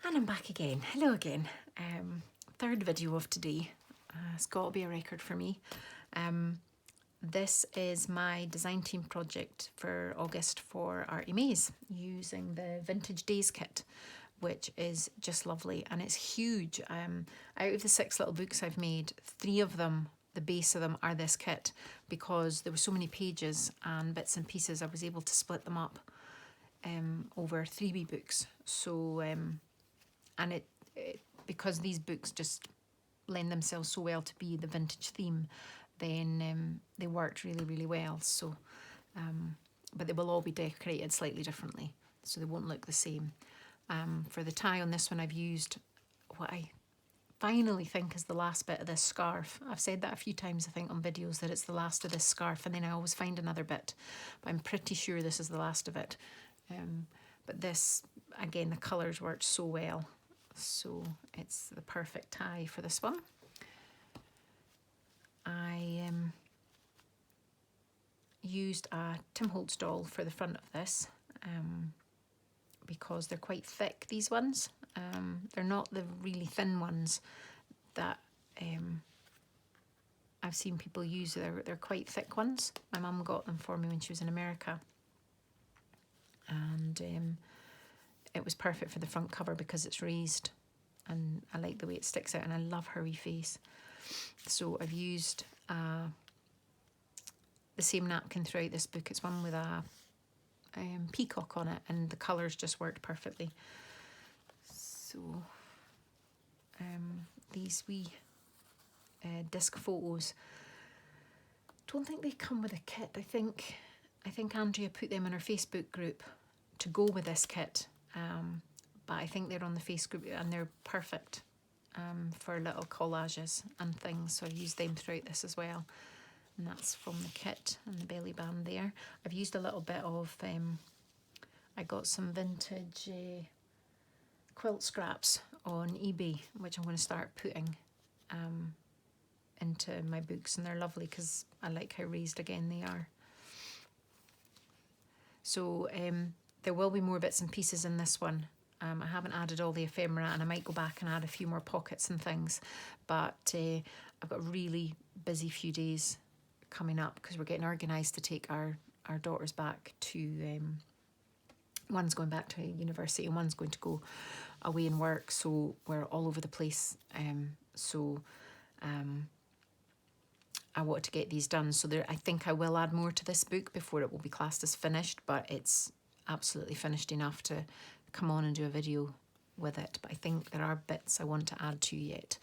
And I'm back again. Hello again. Third video of today. It's got to be a record for me. This is my design team project for August for Artymaze using the Vintage Days kit, which is just lovely and it's huge. Out of the 6 little books I've made, 3 of them, the base of them are this kit, because there were so many pages and bits and pieces I was able to split them up over 3 wee books. So and it because these books just lend themselves so well to be the vintage theme, then they worked really well. So but they will all be decorated slightly differently, so they won't look the same. For the tie on this one, I've used what I finally think is the last bit of this scarf. I've said that a few times, I think, on videos, that it's the last of this scarf, and then I always find another bit, but I'm pretty sure this is the last of it. But this, again, the colours worked so well, so it's the perfect tie for this one. I used a Tim Holtz doll for the front of this, because they're quite thick, these ones. They're not the really thin ones that I've seen people use. They're quite thick ones. My mum got them for me when she was in America, and it was perfect for the front cover because it's raised, and I like the way it sticks out, and I love her wee face. So I've used the same napkin throughout this book. It's one with a peacock on it, and the colours just worked perfectly. So these wee disc photos, don't think they come with a kit. I think Andrea put them in her Facebook group to go with this kit, but I think they're on the Facebook group and they're perfect for little collages and things, so I've used them throughout this as well. And that's from the kit and the belly band there. I've used a little bit of, I got some vintage quilt scraps on eBay, which I'm going to start putting into my books, and they're lovely because I like how raised again they are. So there will be more bits and pieces in this one. I haven't added all the ephemera, and I might go back and add a few more pockets and things, but I've got a really busy few days coming up because we're getting organised to take our daughters back to, one's going back to university and one's going to go away and work, so we're all over the place. I wanted to get these done, so I think I will add more to this book before it will be classed as finished, but it's absolutely finished enough to come on and do a video with it. But I think there are bits I want to add to yet.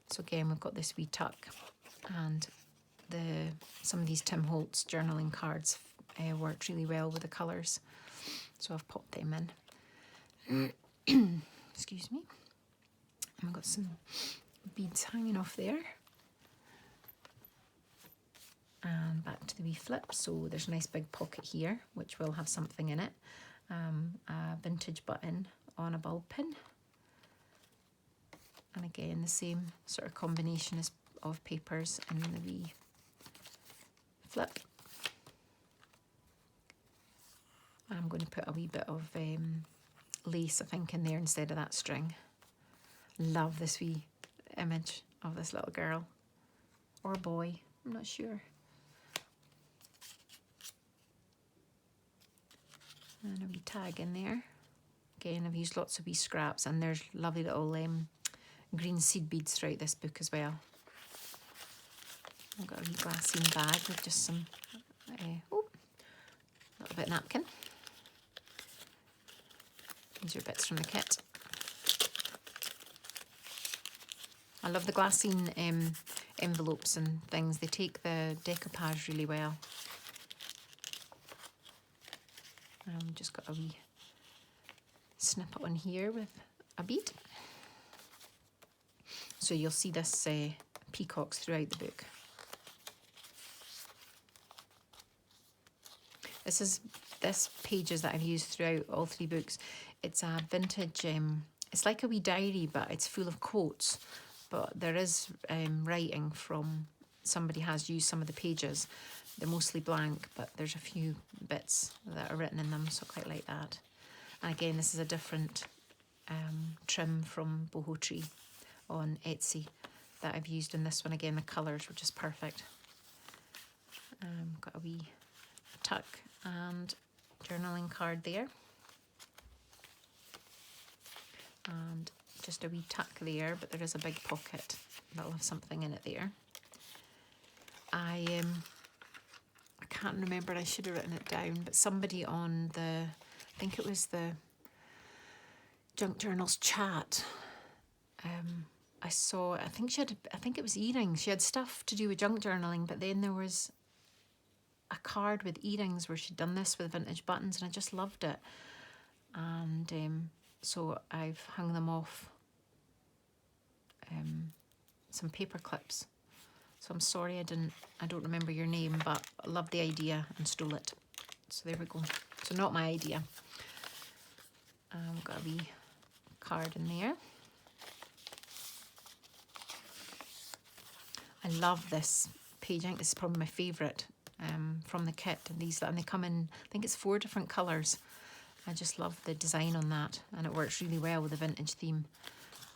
So again, we've got this wee tuck, and some of these Tim Holtz journaling cards worked really well with the colours, so I've popped them in. Excuse me. And we've got some beads hanging off there. And back to the wee flip. So there's a nice big pocket here, which will have something in it. A vintage button on a bulb pin. And again, the same sort of combination of papers in the wee flip. I'm going to put a wee bit of lace, I think, in there instead of that string. Love this wee image of this little girl or boy, I'm not sure. And a wee tag in there. Again, I've used lots of wee scraps, and there's lovely little green seed beads throughout this book as well. I've got a wee glassine bag with just some little bit of napkin. These are bits from the kit. I love the glassine envelopes and things. They take the decoupage really well. Just got a wee snippet on here with a bead. So you'll see this peacocks throughout the book. This pages that I've used throughout all 3 books. It's a vintage, it's like a wee diary, but it's full of quotes. But there is writing from somebody has used some of the pages. They're mostly blank, but there's a few bits that are written in them, so I quite like that. And again, this is a different trim from Boho Tree on Etsy that I've used in this one. Again, the colours were just perfect. Got a wee tuck and journaling card there. And just a wee tuck there, but there is a big pocket that'll have something in it there. I can't remember, I should have written it down, but somebody on the, I think it was the Junk Journals chat, I saw, I think it was earrings. She had stuff to do with junk journaling, but then there was a card with earrings where she'd done this with vintage buttons, and I just loved it. And so I've hung them off some paper clips. So I'm sorry I don't remember your name, but I loved the idea and stole it. So there we go. So not my idea. We've got a wee card in there. I love this page. I think this is probably my favourite from the kit. And they come in, I think it's 4 different colours. I just love the design on that, and it works really well with the vintage theme.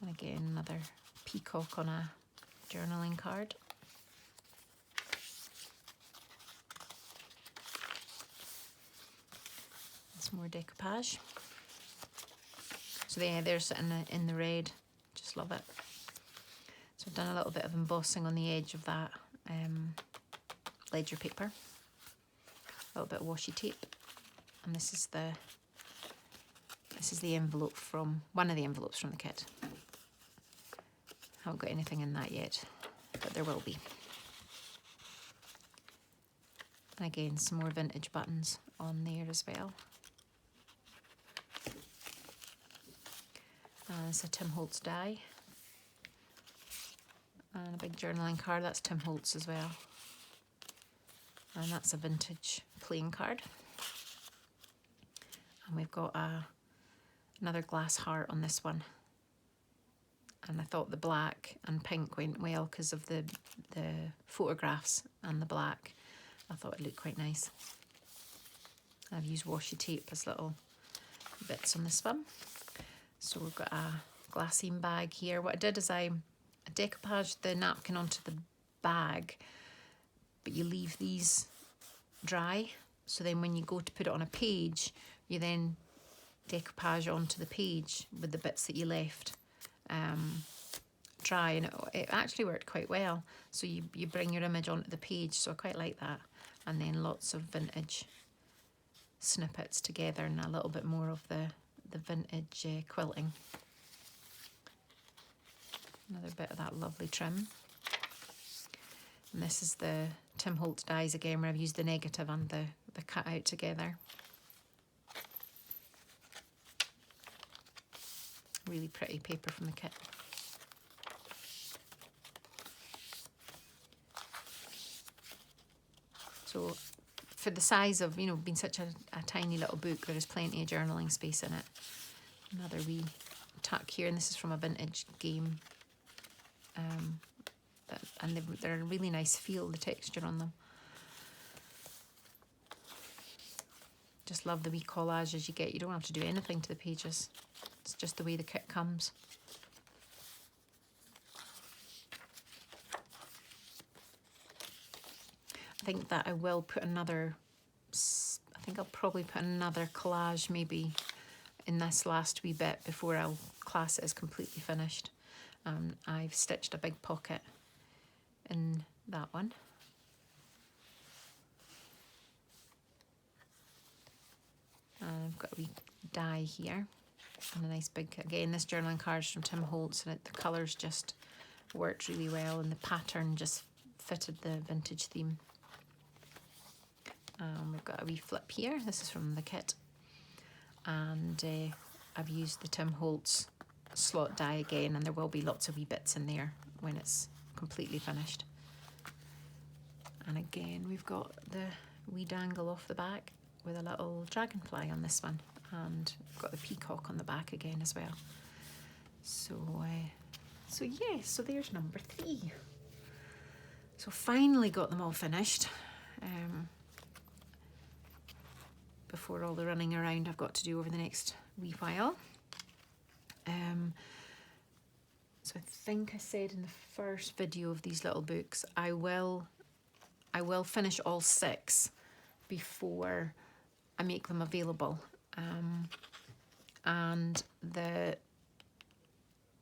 And again, another peacock on a journaling card. Some more decoupage. So they're sitting in the red. Just love it. So I've done a little bit of embossing on the edge of that ledger paper. A little bit of washi tape. And this is the envelope from, one of the envelopes from the kit. Haven't got anything in that yet, but there will be. And again, some more vintage buttons on there as well. It's a Tim Holtz die. And a big journaling card, that's Tim Holtz as well. And that's a vintage playing card. And we've got another glass heart on this one. And I thought the black and pink went well because of the photographs and the black. I thought it looked quite nice. I've used washi tape as little bits on this one. So we've got a glassine bag here. What I did is I decoupaged the napkin onto the bag, but you leave these dry. So then when you go to put it on a page, you then decoupage onto the page with the bits that you left dry, and it actually worked quite well. So you bring your image onto the page, so I quite like that. And then lots of vintage snippets together and a little bit more of the vintage quilting. Another bit of that lovely trim. And this is the Tim Holtz dies again, where I've used the negative and the cut out together. Really pretty paper from the kit. So for the size of, being such a tiny little book, there is plenty of journaling space in it. Another wee tuck here, and this is from a vintage game. And they're a really nice feel, the texture on them. Just love the wee collages you get. You don't have to do anything to the pages. It's just the way the kit comes. I think that I will put another, I think I'll probably put another collage maybe in this last wee bit before I'll class it as completely finished. I've stitched a big pocket in that one. And I've got a wee die here. And a nice big, again, this journaling card is from Tim Holtz, and the colours just worked really well, and the pattern just fitted the vintage theme. We've got a wee flip here. This is from the kit. And I've used the Tim Holtz slot die again, and there will be lots of wee bits in there when it's completely finished. And again, we've got the wee dangle off the back with a little dragonfly on this one. And we've got the peacock on the back again as well. So yeah, so there's number 3. So finally got them all finished. Before all the running around I've got to do over the next wee while. So I think I said in the first video of these little books, I will finish all 6 before I make them available. And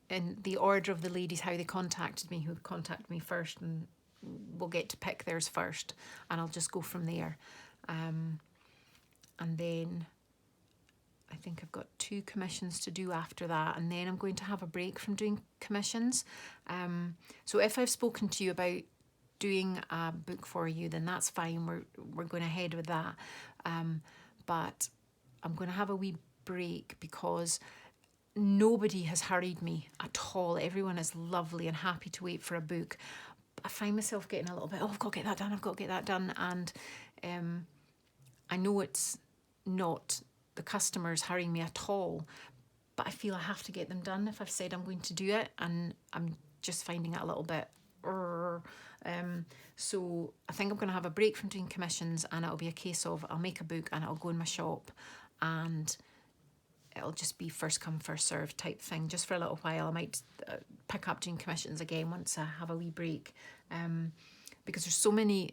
in the order of the ladies, how they contacted me, who contacted me first, and we'll get to pick theirs first, and I'll just go from there. And then I think I've got 2 commissions to do after that, and then I'm going to have a break from doing commissions. So if I've spoken to you about doing a book for you, then that's fine. We're going ahead with that. But I'm going to have a wee break because nobody has hurried me at all. Everyone is lovely and happy to wait for a book. I find myself getting a little bit, I've got to get that done, I've got to get that done. And I know it's not the customers hurrying me at all, but I feel I have to get them done if I've said I'm going to do it, and I'm just finding it a little bit so I think I'm going to have a break from doing commissions, and it'll be a case of I'll make a book and it'll go in my shop, and it'll just be first come first served type thing just for a little while. I might pick up doing commissions again once I have a wee break, because there's so many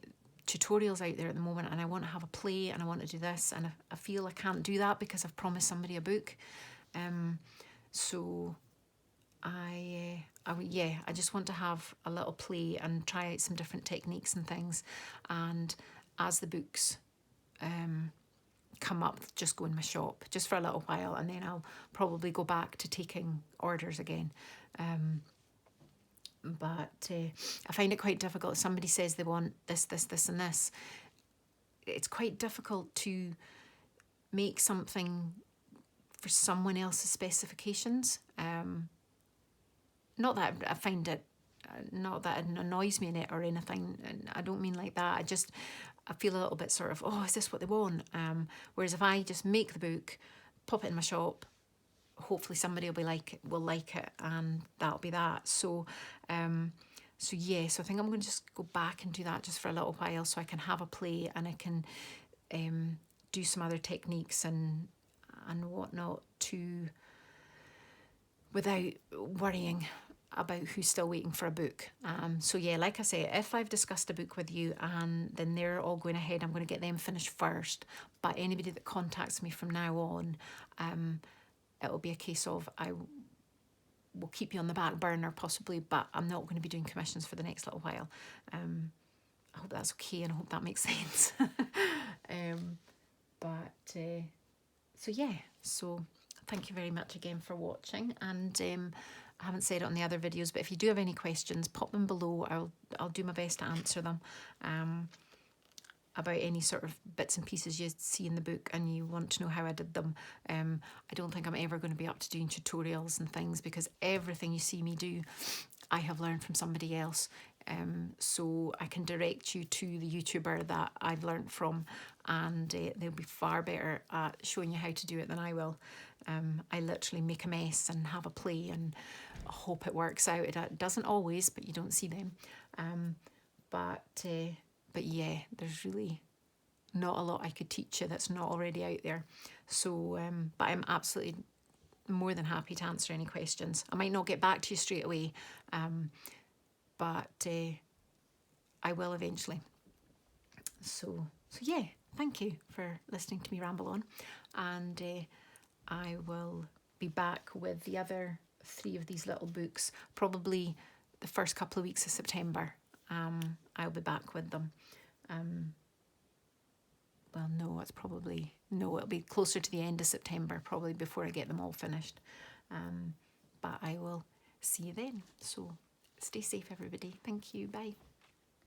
tutorials out there at the moment, and I want to have a play and I want to do this, and I feel I can't do that because I've promised somebody a book. So I just want to have a little play and try out some different techniques and things, and as the books come up, just go in my shop just for a little while, and then I'll probably go back to taking orders again. But I find it quite difficult. Somebody says they want this, this, this and this. It's quite difficult to make something for someone else's specifications. Not that I find it, not that it annoys me in it or anything. I don't mean like that. I feel a little bit sort of, oh, is this what they want? Whereas if I just make the book, pop it in my shop, hopefully somebody will like it, and that'll be that. So yeah, so I think I'm going to just go back and do that just for a little while, so I can have a play and I can do some other techniques and whatnot without worrying about who's still waiting for a book. So yeah, like I say, if I've discussed a book with you and then they're all going ahead, I'm going to get them finished first. But anybody that contacts me from now on, it'll be a case of I will keep you on the back burner possibly, but I'm not going to be doing commissions for the next little while. I hope that's okay, and I hope that makes sense. So yeah, so thank you very much again for watching, and I haven't said it on the other videos, but if you do have any questions, pop them below. I'll do my best to answer them. About any sort of bits and pieces you see in the book and you want to know how I did them. I don't think I'm ever going to be up to doing tutorials and things, because everything you see me do, I have learned from somebody else. So I can direct you to the YouTuber that I've learned from, and they'll be far better at showing you how to do it than I will. I literally make a mess and have a play and hope it works out. It doesn't always, but you don't see them. But yeah, there's really not a lot I could teach you that's not already out there. So, but I'm absolutely more than happy to answer any questions. I might not get back to you straight away, but I will eventually. So yeah, thank you for listening to me ramble on, and I will be back with the other 3 of these little books, probably the first couple of weeks of September. I'll be back with them. Well, no, it'll be closer to the end of September, probably, before I get them all finished. But I will see you then. So stay safe, everybody. Thank you. Bye.